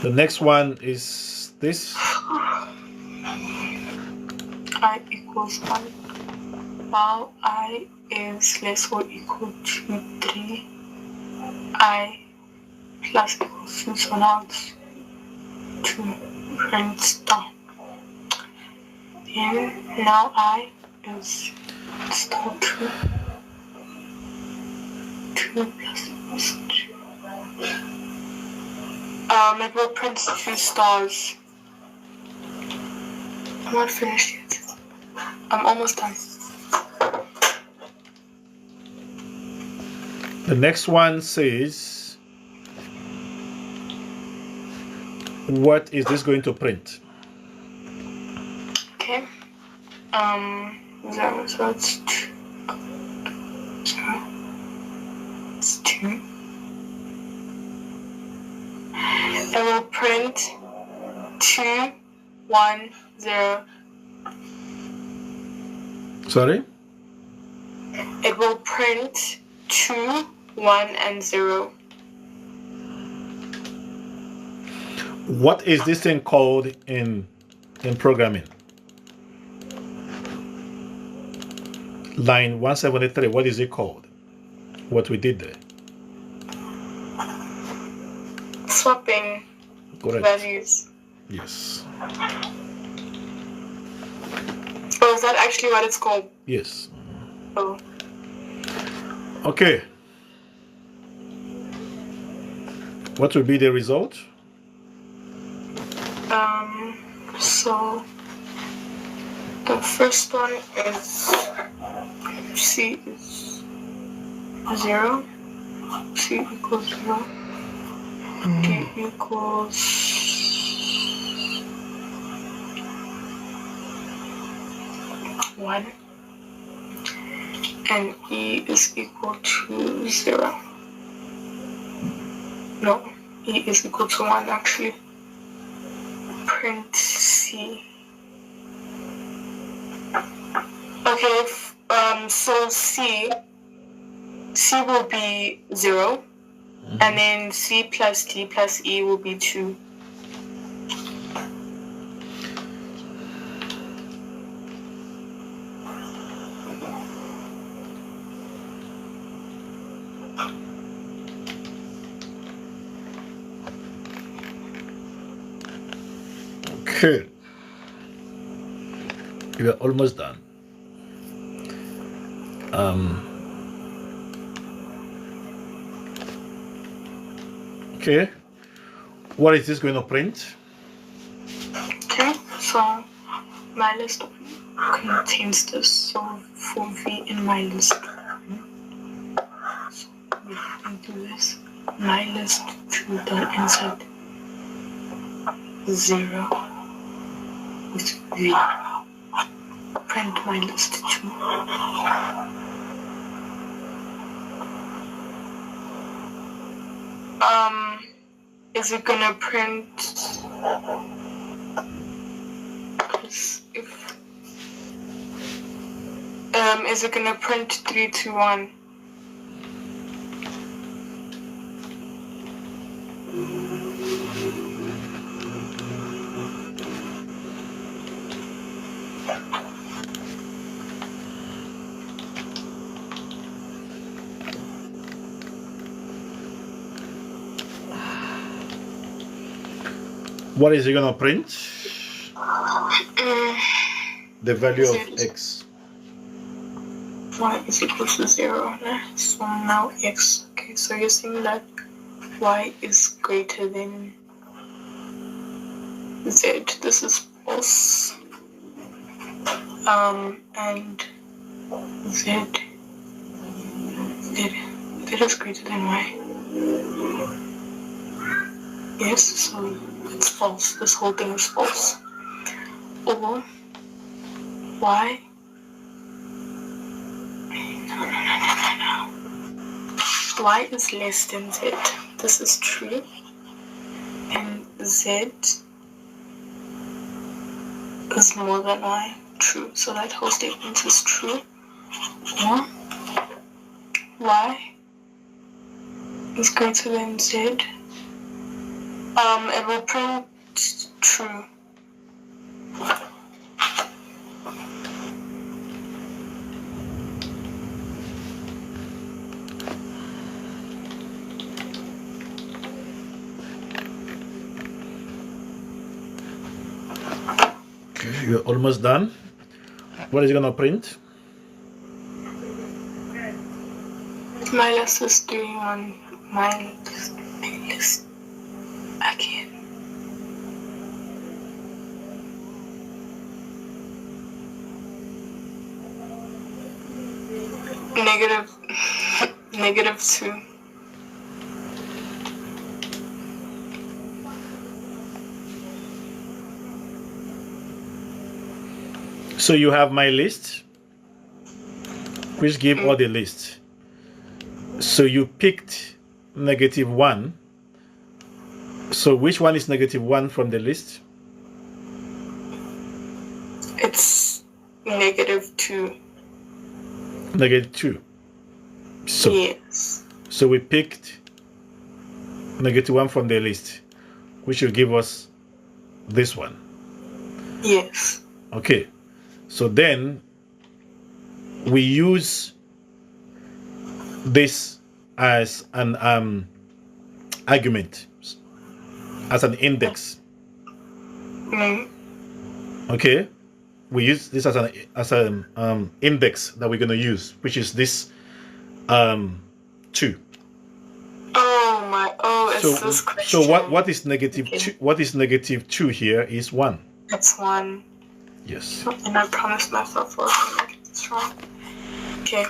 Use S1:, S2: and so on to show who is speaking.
S1: The next one is this.
S2: I equals 1, while I is less or equal to 3, I plus equals 2, so now it's 2 print star. Then now I is still 2. 2 plus equals 2. It will print 2 stars. I'm not finished yet. I'm almost done.
S1: The next one says, what is this going to print?
S2: Okay. 0, so it's 2. 0. It's 2. It will print 2, 1, 0.
S1: Sorry?
S2: It will print 2, 1, and 0.
S1: What is this thing called in programming? Line 173, what is it called? What we did there?
S2: Swapping
S1: Correct.
S2: values.
S1: Yes.
S2: Oh, is that actually what it's called?
S1: Yes.
S2: Oh.
S1: Okay. What will be the result?
S2: So the first one is C is 0. C equals 0. D equals 1. And E is equal to 0. No, E is equal to 1 actually. Print C. Okay, so C will be 0, and then C plus D plus E will be 2.
S1: Okay. We are almost done. Okay. What is this going to print?
S2: Okay, so my list contains this. So for V in my list, so we do this. My list to the insert 0 with V. Print my list 2. Is it gonna print? Is it gonna print 3, 2, 1?
S1: What is it going to print? The value of X.
S2: Y is equal to 0. So now X. Okay, so you're saying that Y is greater than Z. This is false. And Z is greater than Y. Yes, so it's false. This whole thing is false. Or Y. No. Y is less than Z. This is true. And Z is more than Y. True. So that whole statement is true. Or Y is greater than Z. It will print true.
S1: Okay, you're almost done. What is it gonna print?
S2: My list is doing on my list again. -2.
S1: So you have my list, which give all the lists. So you picked -1. So which one is -1 from the list?
S2: It's -2.
S1: -2. So
S2: Yes.
S1: so we picked -1 from the list, which will give us this one.
S2: Yes.
S1: Okay. So then we use this as an argument, as an index. Okay, we use this as an index that we're going to use, which is this 2.
S2: It's this question.
S1: So what is -2? What is -2 here is 1.
S2: It's 1.
S1: Yes.
S2: And I promised myself I wasn't gonna get this wrong. Okay.